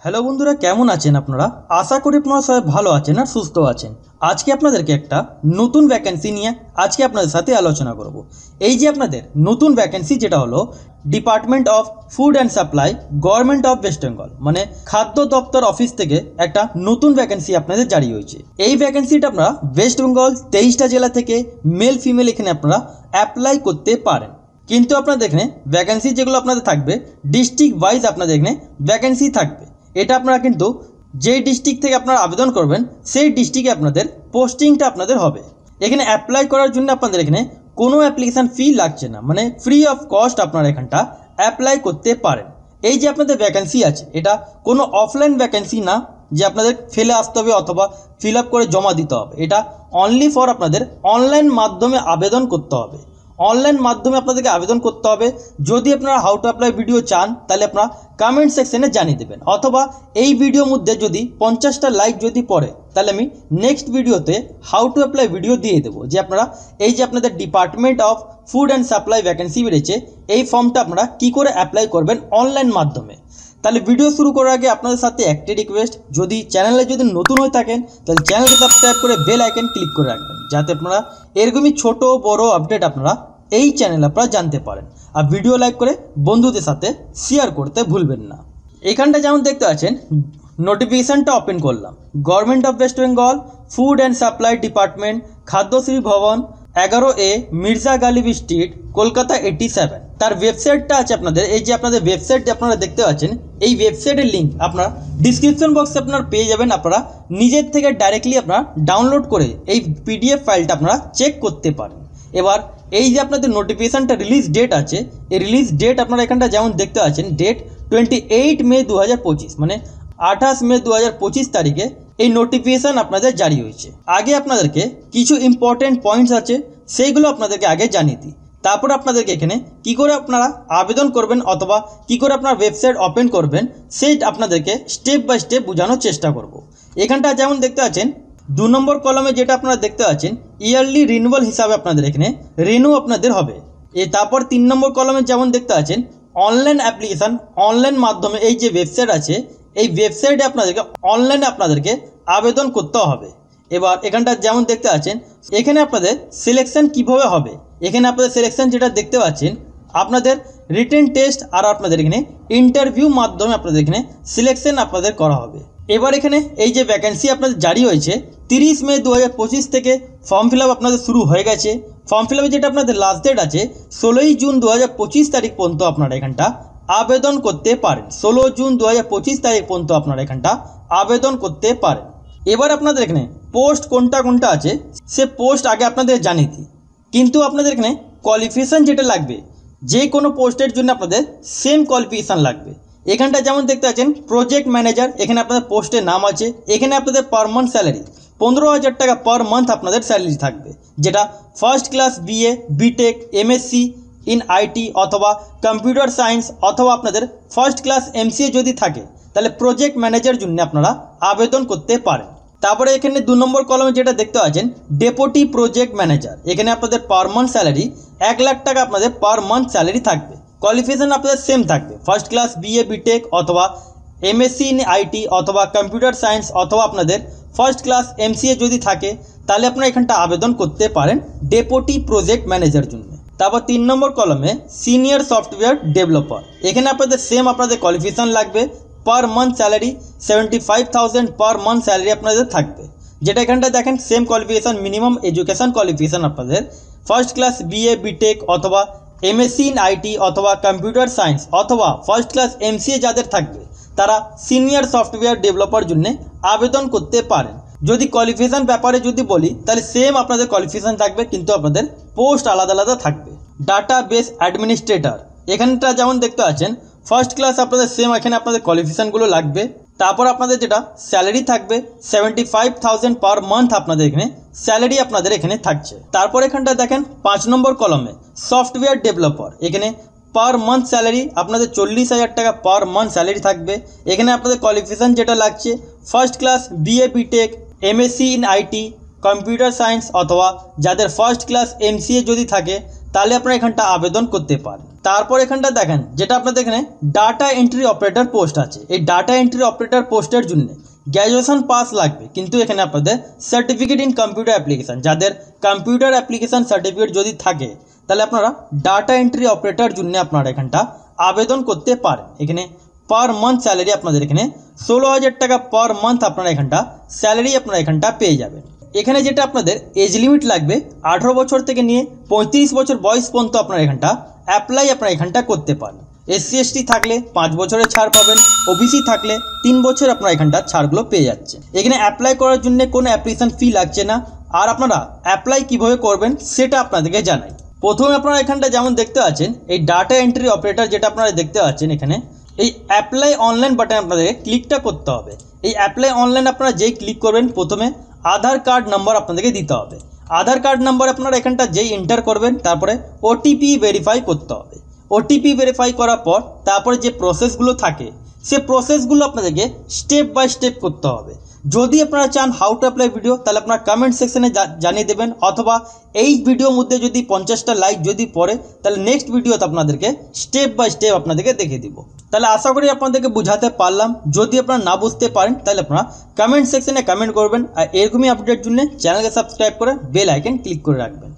Hello বন্ধুরা, কেমন আছেন আপনারা? আশা করি আপনারা সবাই ভালো আছেন আর সুস্থ আছেন। আজকে আপনাদেরকে একটা নতুন ভ্যাকেন্সি নিয়ে আজকে আপনাদের সাথে আলোচনা করব। এই যে আপনাদের নতুন ভ্যাকেন্সি যেটা হলো department of food and supply, government of West Bengal, মানে খাদ্য দপ্তর অফিস থেকে একটা নতুন ভ্যাকেন্সি আপনাদের জারি হয়েছে। এই ভ্যাকেন্সিটা আপনারা ওয়েস্ট বেঙ্গল 23টা জেলা থেকে মেল ফিমেল এখানে আপনারা অ্যাপ্লাই করতে পারেন। কিন্তু আপনাদের এখানে ভ্যাকেন্সি যেগুলো আপনাদের থাকবে ডিস্ট্রিক্ট ওয়াইজ আপনাদের এখানে ভ্যাকেন্সি থাকবে। এটা আপনারা কিন্তু যেই ডিস্ট্রিক্ট থেকে আপনারা আবেদন করবেন সেই ডিস্ট্রিক্টে আপনাদের পোস্টিংটা আপনাদের হবে। এখানে অ্যাপ্লাই করার জন্য আপনাদের এখানে কোনো অ্যাপ্লিকেশান ফি লাগছে না, মানে ফ্রি অফ কস্ট আপনারা এখানটা অ্যাপ্লাই করতে পারেন। এই যে আপনাদের ভ্যাকেন্সি আছে এটা কোনো অফলাইন ভ্যাকেন্সি না যে আপনাদের ফেলে আসতে হবে অথবা ফিল আপ করে জমা দিতে হবে। এটা অনলি ফর আপনাদের অনলাইন মাধ্যমে আবেদন করতে হবে। অনলাইন মাধ্যমে আপনাদেরকে আবেদন করতে হবে। যদি আপনারা হাউ টু অ্যাপ্লাই ভিডিও চান তাহলে আপনারা কমেন্ট সেকশনে জানিয়ে দেবেন, অথবা এই ভিডিওর মধ্যে যদি 50টা লাইক যদি পড়ে তাহলে আমি নেক্সট ভিডিওতে হাউ টু অ্যাপ্লাই ভিডিও দিয়ে দেবো, যে আপনারা এই যে আপনাদের department of food and supply vacancy বেরিয়েছে এই ফর্মটা আপনারা কী করে অ্যাপ্লাই করবেন অনলাইন মাধ্যমে। তাহলে ভিডিও শুরু করার আগে আপনাদের সাথে একটি রিকোয়েস্ট, যদি চ্যানেলে যদি নতুন হয়ে থাকেন তাহলে চ্যানেলকে সাবস্ক্রাইব করে বেল আইকন ক্লিক করে রাখবেন, যাতে আপনারা এরকমই ছোট বড় আপডেট আপনারা এই চ্যানেল আপনারা জানতে পারেন। আর ভিডিও লাইক করে বন্ধুদের সাথে শেয়ার করতে ভুলবেন না। এখানটা যেমন দেখতে পাচ্ছেন নোটিফিকেশানটা ওপেন করলাম, government of West Bengal food and supply department, Khadyashri ভবন, 11A মির্জা গালিব স্ট্রিট, কলকাতা 87। তার ওয়েবসাইটটা আছে আপনাদের, এই যে আপনাদের ওয়েবসাইট আপনারা দেখতে পাচ্ছেন এই ওয়েবসাইটের লিঙ্ক আপনারা ডিসক্রিপশন বক্সে আপনারা পেয়ে যাবেন। আপনারা নিজের থেকে ডাইরেক্টলি আপনারা ডাউনলোড করে এই PDF ফাইলটা আপনারা চেক করতে পারেন। এবার এই যে আপনাদের নোটিফিকেশানটা রিলিজ ডেট আছে, এই রিলিজ ডেট আপনারা এখানটা যেমন দেখতে পাচ্ছেন ডেট 28 মে 2025, মানে 28 মে 2025 তারিখে এই নোটিফিকেশান আপনাদের জারি হয়েছে। আগে আপনাদেরকে কিছু ইম্পর্টেন্ট পয়েন্টস আছে সেইগুলো আপনাদেরকে আগে জানিয়ে দিই, তারপর আপনাদেরকে এখানে কি করে আপনারা আবেদন করবেন অথবা কি করে আপনার ওয়েবসাইট ওপেন করবেন সেই আপনাদেরকে স্টেপ বাই স্টেপ বোঝানোর চেষ্টা করব। এখানটা যেমন দেখতে পাচ্ছেন 2 নম্বর কলমে যেটা আপনারা দেখতে পাচ্ছেন ইয়ারলি রিনিউয়াল হিসাবে আপনাদের এখানে রিনিউ আপনাদের হবে। তারপর 3 নম্বর কলমে যেমন দেখতে পাচ্ছেন অনলাইন অ্যাপ্লিকেশান, অনলাইন মাধ্যমে এই যে ওয়েবসাইট আছে এই ওয়েবসাইটে আপনাদেরকে অনলাইনে আপনাদেরকে আবেদন করতে হবে। এবার এখানটা যেমন দেখতে পাচ্ছেন এখানে আপনাদের সিলেকশন কিভাবে হবে, এখানে আপনাদের সিলেকশন যেটা দেখতে পাচ্ছেন আপনাদের রিটেন টেস্ট আর আপনাদের এখানে ইন্টারভিউ মাধ্যমে আপনাদের এখানে সিলেকশন আপনাদের করা হবে। এবার এখানে এই যে ভ্যাকেন্সি আপনাদের জারি হয়েছে 30 মে 2025 থেকে ফর্ম ফিল আপ আপনাদের শুরু হয়ে গেছে। ফর্ম ফিল আপে যেটা আপনাদের লাস্ট ডেট আছে 16 জুন 2025 তারিখ পর্যন্ত আপনারা এখানটা আবেদন করতে পারেন। 16 জুন 2025 তারিখ পর্যন্ত আপনারা এখানটা আবেদন করতে পারেন। এবার আপনাদের এখানে পোস্ট কোনটা কোনটা আছে সে পোস্ট আগে আপনাদের জানিয়ে দিই, কিন্তু আপনাদের এখানে কোয়ালিফিকেশান যেটা লাগবে যে কোনো পোস্টের জন্য আপনাদের সেম কোয়ালিফিকেশান লাগবে। এখানটা যেমন দেখতে পাচ্ছেন প্রজেক্ট ম্যানেজার, এখানে আপনাদের পোস্টের নাম আছে। এখানে আপনাদের পার মান্থ স্যালারি 15,000 টাকা পার মান্থ আপনাদের স্যালারি থাকবে, যেটা first class BA BTech MSc in IT অথবা কম্পিউটার সায়েন্স অথবা আপনাদের ফার্স্ট ক্লাস MCA যদি থাকে তাহলে প্রজেক্ট ম্যানেজার জন্য আপনারা আবেদন করতে পারেন। তারপরে এখানে 2 নম্বর কলমে যেটা দেখতে পাচ্ছেন ডেপুটি প্রজেক্ট ম্যানেজার, এখানে আপনাদের পার মান্থ স্যালারি 1 লাখ টাকা আপনাদের পার মান্থ স্যালারি থাকবে। কোয়ালিফিকেশান আপনাদের সেম থাকবে, ফার্স্ট ক্লাস BA BTech অথবা MSc ইন IT অথবা কম্পিউটার সায়েন্স অথবা আপনাদের ফার্স্ট ক্লাস MCA যদি থাকে তাহলে আপনারা এখানটা আবেদন করতে পারেন ডেপুটি প্রজেক্ট ম্যানেজার জন্য। তারপর 3 নম্বর কলমে সিনিয়র সফটওয়্যার ডেভেলপার, এখানে আপনাদের সেম আপনাদের কোয়ালিফিকেশান লাগবে, per month salary 75,000 per month salary আপনাদের থাকবে, যেটা এখানটা দেখেন same qualification minimum education qualification আপনাদের ফার্স্ট ক্লাস BA BTech অথবা MSc ইন IT অথবা কম্পিউটার সায়েন্স অথবা ফার্স্ট ক্লাস MCA যাদের থাকবে তারা সিনিয়র সফটওয়্যার ডেভেলপার জন্য আবেদন করতে পারেন। যদি কোয়ালিফিকেশান ব্যাপারে যদি বলি তাহলে সেম আপনাদের কোয়ালিফিকেশান থাকবে, কিন্তু আপনাদের পোস্ট আলাদা আলাদা থাকবে। ডাটা বেস অ্যাডমিনিস্ট্রেটর, এখানটা যেমন দেখতে পাচ্ছেন ফার্স্ট ক্লাস আপনাদের সেম এখানে আপনাদের কোয়ালিফিকেশানগুলো লাগবে। তারপর আপনাদের যেটা স্যালারি থাকবে 75,000 পার মান্থ আপনাদের এখানে স্যালারি আপনাদের এখানে থাকছে। তারপর এখানটা দেখেন 5 নম্বর কলমে সফটওয়্যার ডেভেলপার, এখানে পার মান্থ স্যালারি আপনাদের 40,000 টাকা পার মান্থ স্যালারি থাকবে। এখানে আপনাদের কোয়ালিফিকেশান যেটা লাগছে first class BA BTech MSc in IT computer science অথবা যাদের ফার্স্ট ক্লাস MCA যদি থাকে তাহলে আপনারা এখানটা আবেদন করতে পারেন। তারপর এখানটা দেখেন যেটা আপনাদের এখানে ডাটা এন্ট্রি অপারেটর পোস্ট আছে, এই ডাটা এন্ট্রি অপারেটর পোস্টের জন্য গ্র্যাজুয়েশন পাস লাগবে, কিন্তু এখানে আপনাদের সার্টিফিকেট ইন কম্পিউটার অ্যাপ্লিকেশান, যাদের কম্পিউটার অ্যাপ্লিকেশান সার্টিফিকেট যদি থাকে তাহলে আপনারা ডাটা এন্ট্রি অপারেটর জন্য আপনারা এখানটা আবেদন করতে পারেন। এখানে পার মান্থ স্যালারি আপনাদের এখানে 16,000 টাকা পার মান্থ আপনারা এখানটা স্যালারি আপনারা এখানটা পেয়ে যাবেন। এখানে যেটা আপনাদের এজ লিমিট লাগবে 18 বছর থেকে নিয়ে 35 বছর বয়স পর্যন্ত আপনারা এখানটা অ্যাপ্লাই আপনারা এখানটা করতে পারেন। SC ST থাকলে 5 বছরের ছাড় পাবেন, OBC থাকলে 3 বছর আপনারা এখানটা ছাড়গুলো পেয়ে যাচ্ছে। এখানে অ্যাপ্লাই করার জন্য কোনো অ্যাপ্লিকেশন ফি লাগছে না। আর আপনারা অ্যাপ্লাই কিভাবে করবেন সেটা আপনাদেরকে জানাই। প্রথমে আপনারা এখানটা যেমন দেখতে পাচ্ছেন এই ডাটা এন্ট্রি অপারেটর যেটা আপনারা দেখতে পাচ্ছেন, এখানে এই অ্যাপ্লাই অনলাইন বাটন আপনাদেরকে ক্লিকটা করতে হবে। এই অ্যাপ্লাই অনলাইন আপনারা যেই ক্লিক করবেন প্রথমে আধার কার্ড নাম্বার আপনাদেরকে দিতে হবে। আধার কার্ড নাম্বার আপনারা এখানটা যেই এন্টার করবেন তারপরে OTP ভেরিফাই করতে হবে। OTP ভেরিফাই করার পর তারপরে যে প্রসেসগুলো থাকে সে প্রসেসগুলো আপনাদেরকে স্টেপ বাই স্টেপ করতে হবে। যদি আপনারা চান হাউ টু অ্যাপ্লাই ভিডিও তাহলে আপনারা কমেন্ট সেকশনে জানিয়ে দেবেন, অথবা এই ভিডিওর মধ্যে যদি 50টা লাইক যদি পড়ে তাহলে নেক্সট ভিডিওতে আপনাদেরকে স্টেপ বাই স্টেপ আপনাদেরকে দেখে দিব। তাহলে আশা করি আপনাদেরকে বুঝাতে পারলাম। যদি আপনারা না বুঝতে পারেন তাহলে আপনারা কমেন্ট সেকশনে কমেন্ট করবেন। আর এরকমই আপডেটের জন্য চ্যানেলকে সাবস্ক্রাইব করে বেল আইকন ক্লিক করে রাখবেন।